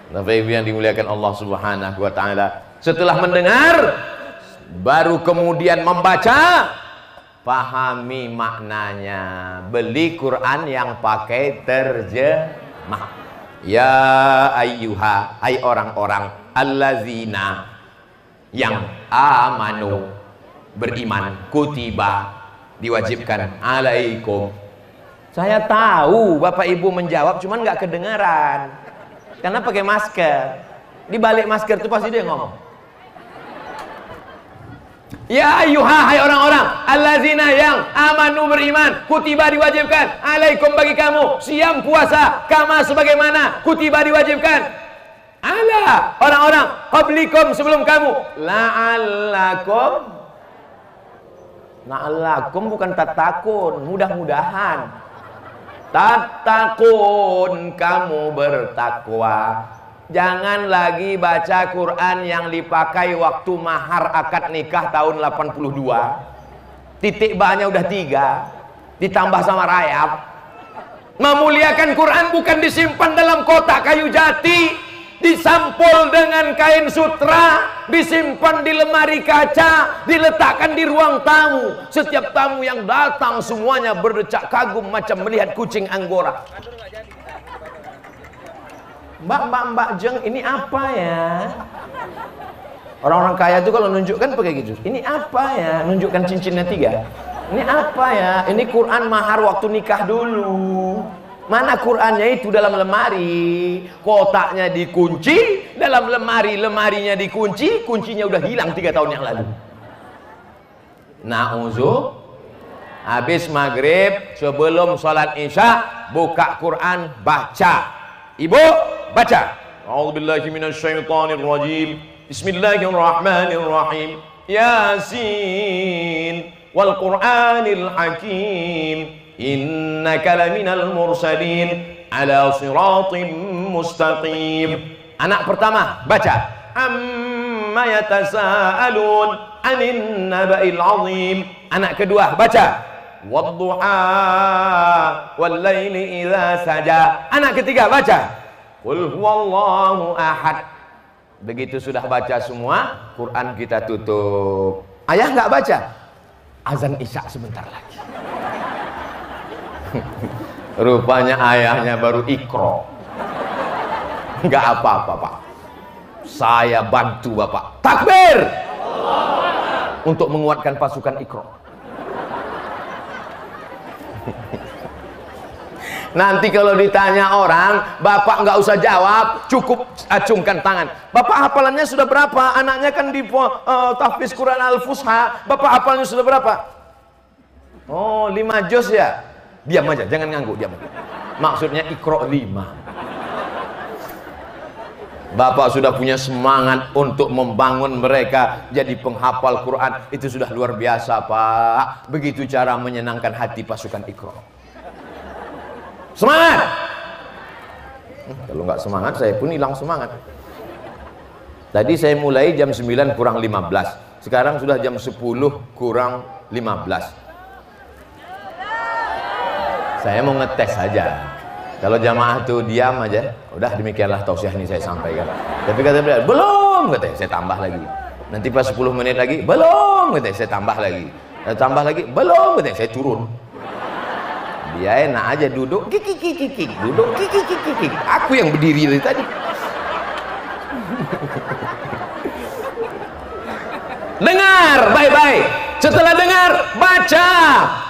Bapak Ibu yang dimuliakan Allah Subhanahu wa taala, setelah mendengar baru kemudian membaca, pahami maknanya. Beli Quran yang pakai terjemah. Ya ayyuha, hai orang-orang allazina yang amanu, beriman, kutiba, diwajibkan, alaikum. Saya tahu Bapak Ibu menjawab cuman nggak kedengaran karena pakai masker. Di balik masker itu pasti dia ngomong. Ya ayyuha, hai orang-orang allazina yang amanu, beriman, kutiba, diwajibkan, alaikum, bagi kamu, siam, puasa, kama, sebagaimana, kutiba, diwajibkan, ala orang-orang qablikum, sebelum kamu, la'allakum bukan tatakun, mudah-mudahan, tatakun, kamu bertakwa. Jangan lagi baca Quran yang dipakai waktu mahar akad nikah tahun 82. Titik ba-nya udah 3 ditambah sama rayap. Memuliakan Quran bukan disimpan dalam kotak kayu jati, disampul dengan kain sutra, disimpan di lemari kaca, diletakkan di ruang tamu. Setiap tamu yang datang semuanya berdecak kagum macam melihat kucing Anggora. Mbak Jeng, ini apa ya? Orang-orang kaya itu kalau nunjukkan pakai gitu. Ini apa ya? Nunjukkan cincinnya 3. Ini apa ya? Ini Quran mahar waktu nikah dulu. Mana Qurannya itu dalam lemari? Kotaknya dikunci dalam lemari, lemarinya dikunci, kuncinya udah hilang 3 tahun yang lalu. Na'udzu. Habis maghrib sebelum sholat isya buka Quran, baca. Ibu baca. A'udzubillahi minasyaitonir rajim. Bismillahirrahmanirrahim. Yasin wal Qur'anil Hakim. Innaka laminal mursalin ala siratim mustaqim. Anak pertama baca. Amma yatasaalun 'anin naba'il 'azim. Anak kedua baca. Wadduha wallaili idza saja. Anak ketiga baca qul huwallahu ahad. Begitu sudah baca semua, Quran kita tutup. Ayah nggak baca, azan isya sebentar lagi. Rupanya ayahnya baru ikro. Nggak apa-apa Pak, saya bantu Bapak takbir untuk menguatkan pasukan ikro. Nanti kalau ditanya orang, bapak nggak usah jawab, cukup acungkan tangan. Bapak hafalannya sudah berapa? Anaknya kan di tahfiz Quran Al-Fusha. Bapak hafalannya sudah berapa? Oh, 5 juz ya. Diam aja, jangan ngangguk, diam aja. Maksudnya Iqra 5. Bapak sudah punya semangat untuk membangun mereka jadi penghafal Quran. Itu sudah luar biasa, Pak. Begitu cara menyenangkan hati pasukan Iqra. Semangat! Kalau nggak semangat, saya pun hilang semangat. Tadi saya mulai jam 9 kurang 15. Sekarang sudah jam 10 kurang 15. Saya mau ngetes saja. Kalau jamaah tuh diam aja, udah demikianlah tausiah ini saya sampaikan. Tapi kata beliau, belum, katanya, saya tambah lagi. Nanti pas 10 menit lagi, belum, katanya, saya tambah lagi. Tambah lagi, belum, katanya, saya turun. Dia enak aja duduk, kiki, duduk, kiki. Aku yang berdiri dari tadi. Dengar, baik-baik. Setelah dengar, baca.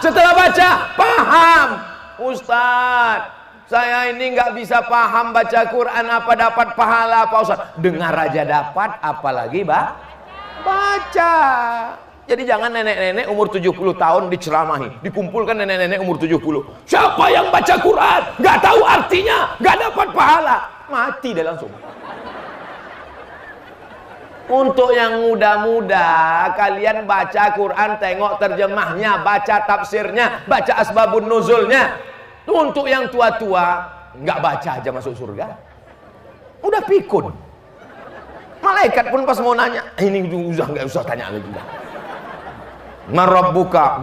Setelah baca, paham. Ustaz, saya ini nggak bisa paham baca Quran, apa dapat pahala, Pak Ustaz? Dengar aja dapat, apalagi baca. Jadi jangan nenek-nenek umur 70 tahun diceramahi, dikumpulkan nenek-nenek umur 70. Siapa yang baca Quran nggak tahu artinya, nggak dapat pahala, mati dia langsung. Untuk yang muda-muda, kalian baca Quran, tengok terjemahnya, baca tafsirnya, baca asbabun nuzulnya. Untuk yang tua-tua, nggak baca aja masuk surga. Udah pikun. Malaikat pun pas mau nanya, ini nggak usah tanya lagi. Marabbuka,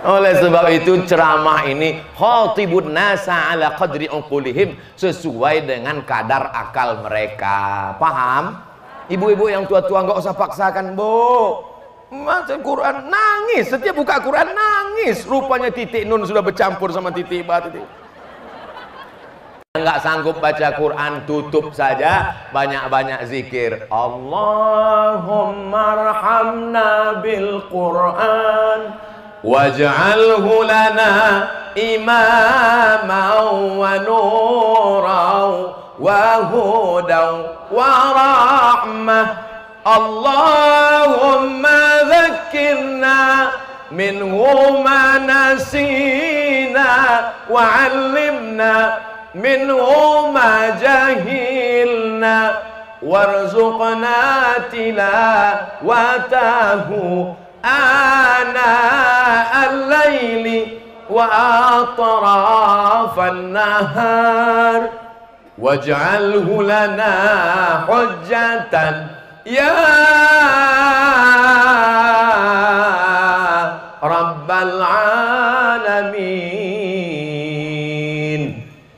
Oleh sebab itu ceramah ini khatibun nasa ala qadri uqulihim, sesuai dengan kadar akal mereka. Paham? Ibu-ibu yang tua-tua nggak usah paksakan, Bu. Baca Quran nangis, setiap buka Quran nangis. Rupanya titik nun sudah bercampur sama titik ba titik. Nggak sanggup baca Quran, tutup saja, banyak-banyak zikir. Allahumma arhamna bil Quran waj'alhu lana imaman wa nuran wa hudan wa rahmah. Allahumma dhakkirna minhu ma nasina wa 'allimna minhu ma jahilna warzuqna tilawatahu ana al-laili wa atrafan nahar waj'alhu lana hujjatan ya rabbal alamin.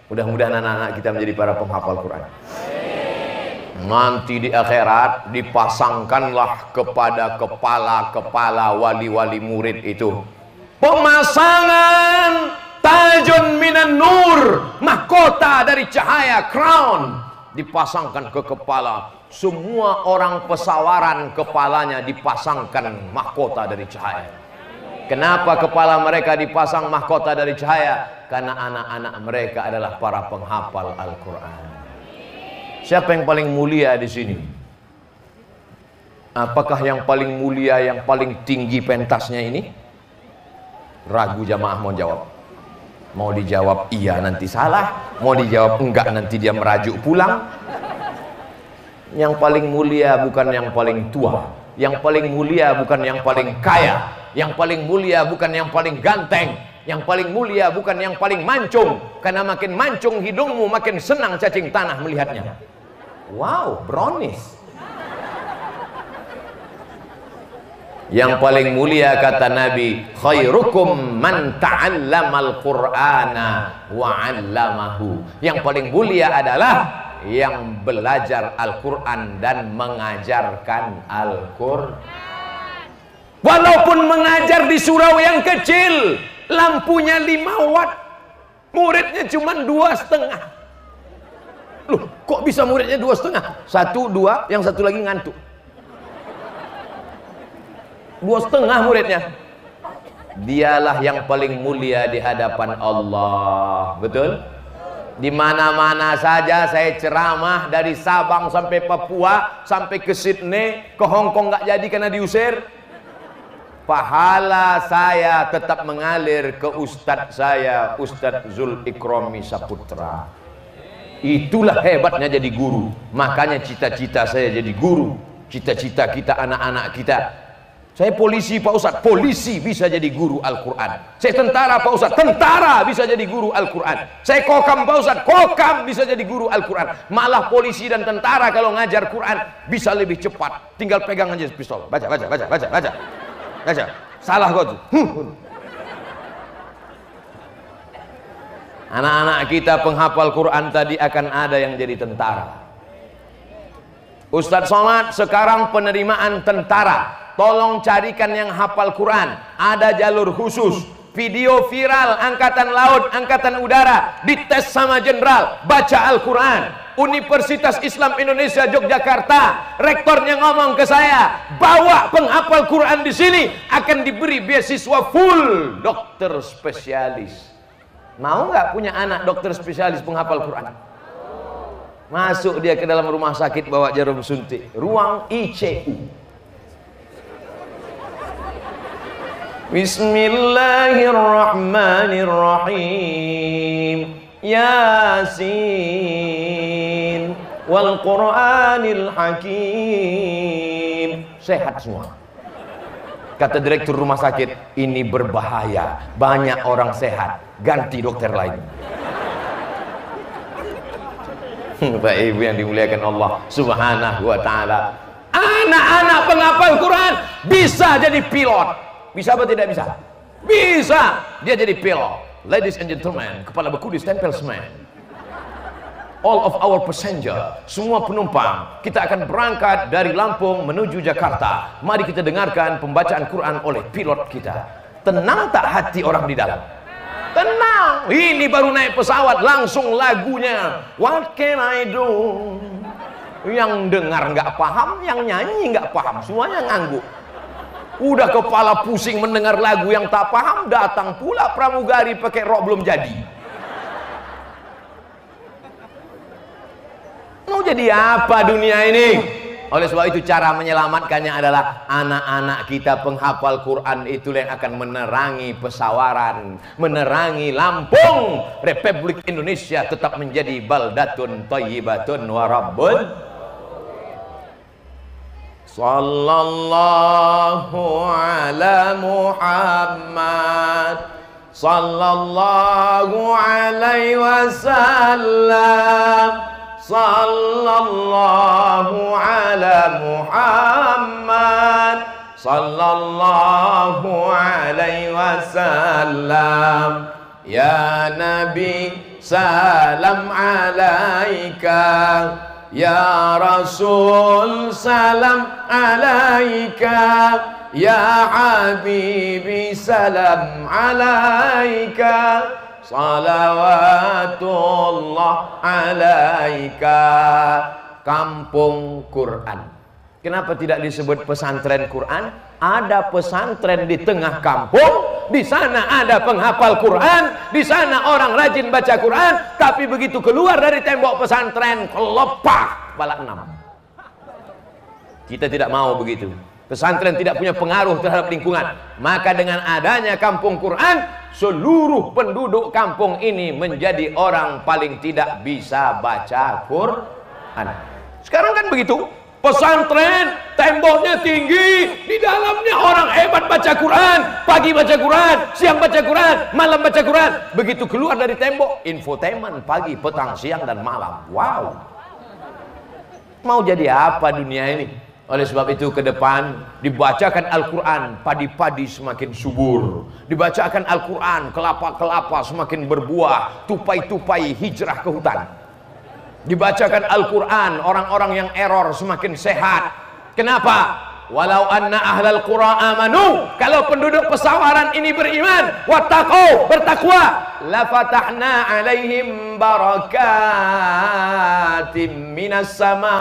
Mudah-mudahan anak-anak kita menjadi para penghafal Quran. Nanti di akhirat dipasangkanlah kepada kepala-kepala wali-wali murid itu pemasangan tajun minan nur, mahkota dari cahaya, crown, dipasangkan ke kepala. Semua orang pesawaran kepalanya dipasangkan mahkota dari cahaya. Kenapa kepala mereka dipasang mahkota dari cahaya? Karena anak-anak mereka adalah para penghafal Al-Quran. Siapa yang paling mulia di sini? Apakah yang paling mulia, yang paling tinggi pentasnya ini? Ragu jamaah mau jawab. Mau dijawab iya nanti salah, mau dijawab enggak nanti dia merajuk pulang. Yang paling mulia bukan yang paling tua, yang paling mulia bukan yang paling kaya, yang paling mulia bukan yang paling ganteng, yang paling mulia bukan yang paling mancung. Karena makin mancung hidungmu, makin senang cacing tanah melihatnya. Wow, brownies. Yang paling mulia kata Nabi, khairukum man ta'allamal Qur'ana wa 'allamahu. Yang paling mulia adalah yang belajar Al-Quran dan mengajarkan Al-Quran. Walaupun mengajar di surau yang kecil, lampunya 5 watt, muridnya cuma 2,5. Loh, kok bisa muridnya 2,5? 1, 2, yang satu lagi ngantuk. 2,5 muridnya. dialah yang paling mulia di hadapan Allah. Betul? Di mana-mana saja saya ceramah, dari Sabang sampai Papua, sampai ke Sydney, ke Hong Kong nggak jadi karena diusir. Pahala saya tetap mengalir ke Ustadz saya, Ustadz Zulfikromi Saputra. Itulah hebatnya jadi guru. Makanya cita-cita saya jadi guru. Cita-cita kita, anak-anak kita. Saya polisi Pak Ustadz, polisi bisa jadi guru Al-Quran. Saya tentara Pak Ustadz, tentara bisa jadi guru Al-Quran. Saya kokam Pak Ustadz, kokam bisa jadi guru Al-Quran. Malah polisi dan tentara kalau ngajar Quran bisa lebih cepat. Tinggal pegang aja pistol. Baca. Salah kau tuh. Anak-anak kita penghafal Quran tadi akan ada yang jadi tentara. Ustadz Somad, sekarang penerimaan tentara. Tolong carikan yang hafal Quran. Ada jalur khusus. Video viral Angkatan Laut, Angkatan Udara dites sama jenderal baca Al-Quran. Universitas Islam Indonesia Yogyakarta, rektornya ngomong ke saya, bawa penghafal Quran di sini akan diberi beasiswa full dokter spesialis. Mau nggak punya anak dokter spesialis penghafal Quran? Masuk dia ke dalam rumah sakit bawa jarum suntik, ruang ICU. Bismillahirrahmanirrahim. Yasin wal Qur'anil Hakim. Sehat semua. Kata direktur rumah sakit, ini berbahaya, banyak orang sehat, ganti dokter lain. Bapak Ibu yang dimuliakan Allah Subhanahu wa taala, anak-anak penghafal Quran bisa jadi pilot. Bisa apa tidak bisa? Bisa. Dia jadi pilot. Ladies and gentlemen, kepala beku ditempel semen. All of our passenger, semua penumpang, kita akan berangkat dari Lampung menuju Jakarta. Mari kita dengarkan pembacaan Quran oleh pilot kita. Tenang tak hati orang di dalam? Tenang. Ini baru naik pesawat langsung lagunya. What can I do? Yang dengar nggak paham, yang nyanyi nggak paham, semuanya ngangguk. Udah kepala pusing mendengar lagu yang tak paham, datang pula pramugari pakai rok belum jadi. Mau jadi apa dunia ini? Oleh sebab itu cara menyelamatkannya adalah anak-anak kita penghafal Quran itu yang akan menerangi pesawaran, menerangi Lampung. Republik Indonesia tetap menjadi baldatun thayyibatun wa rabbun. Sallallahu ala Muhammad, sallallahu alaihi wasallam, sallallahu ala Muhammad, sallallahu alaihi wasallam. Ya Nabi, salam alaika. Ya Rasul, salam alaika. Ya Habibi, salam alaika. Salawatullah alaika. Kampung Quran. Kenapa tidak disebut pesantren Quran? Ada pesantren di tengah kampung. Di sana ada penghafal Quran, di sana orang rajin baca Quran, tapi begitu keluar dari tembok pesantren, kelopak balak 6. Kita tidak mau begitu. Pesantren tidak punya pengaruh terhadap lingkungan. Maka dengan adanya kampung Quran, seluruh penduduk kampung ini menjadi orang paling tidak bisa baca Quran. Sekarang kan begitu. Pesantren temboknya tinggi, di dalamnya orang hebat baca Quran, pagi baca Quran, siang baca Quran, malam baca Quran. Begitu keluar dari tembok, infotainment pagi, petang, siang dan malam. Wow. Mau jadi apa dunia ini? Oleh sebab itu ke depan dibacakan Al-Quran, padi-padi semakin subur. Dibacakan Al-Quran, kelapa-kelapa semakin berbuah, tupai-tupai hijrah ke hutan. Dibacakan Al-Quran, orang-orang yang error semakin sehat. Kenapa? Walau anna ahlal qura amanu, kalau penduduk pesawaran ini beriman, wattaqau, bertakwa, la fatahna alaihim barakatim minas sama,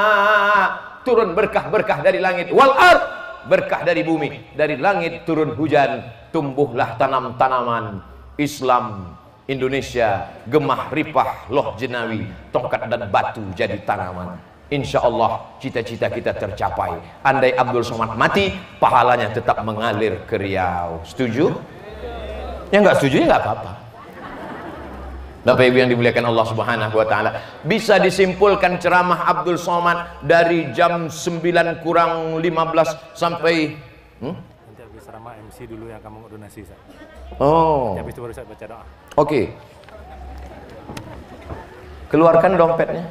turun berkah-berkah dari langit, wal ard, berkah dari bumi, dari langit turun hujan, tumbuhlah tanam-tanaman Islam Indonesia, gemah ripah loh jenawi, tongkat dan batu jadi tanaman. Insya Allah cita-cita kita tercapai. Andai Abdul Somad mati, pahalanya tetap mengalir ke Riau. Setuju? Yang nggak setuju ya nggak apa-apa. Bapak Ibu yang dimuliakan Allah Subhanahu wa taala, bisa disimpulkan ceramah Abdul Somad dari jam 9 kurang 15 sampai Nanti habis ceramah MC dulu yang kamu donasi, Ustaz. Oh. Habis itu baru saya baca doa. Oke. Keluarkan dompetnya.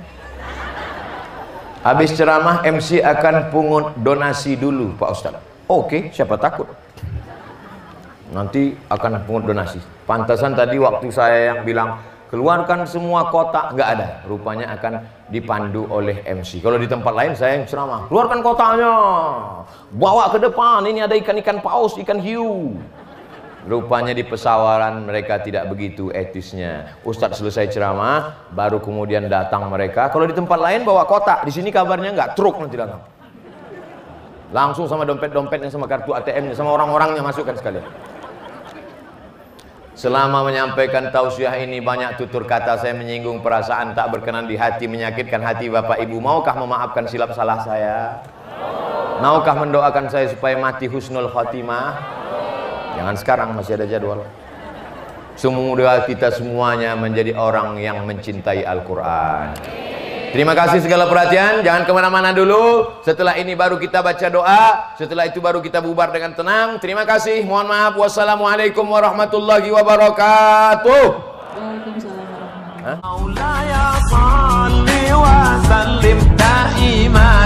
Habis ceramah MC akan pungut donasi dulu, Pak Ustaz. Oke, siapa takut? Nanti akan pungut donasi. Pantasan tadi waktu saya yang bilang keluarkan semua kotak, nggak ada. Rupanya akan dipandu oleh MC. Kalau di tempat lain saya yang ceramah, keluarkan kotaknya, bawa ke depan, ini ada ikan-ikan paus, ikan hiu. Rupanya di pesawaran mereka tidak begitu etisnya. Ustadz selesai ceramah, baru kemudian datang mereka. Kalau di tempat lain bawa kotak, di sini kabarnya nggak, truk nanti datang. Langsung sama dompet-dompetnya, sama kartu ATM-nya, sama orang-orangnya masukkan sekalian. Selama menyampaikan tausiah ini banyak tutur kata saya menyinggung perasaan tak berkenan di hati, menyakitkan hati Bapak Ibu. Maukah memaafkan silap salah saya? Maukah mendoakan saya supaya mati husnul khotimah? Jangan sekarang, masih ada jadwal. Semoga kita semuanya menjadi orang yang mencintai Al-Quran. Terima kasih segala perhatian. Jangan kemana-mana dulu. Setelah ini baru kita baca doa. Setelah itu baru kita bubar dengan tenang. Terima kasih. Mohon maaf. Wassalamualaikum warahmatullahi wabarakatuh. مولاي صل وسلم دائما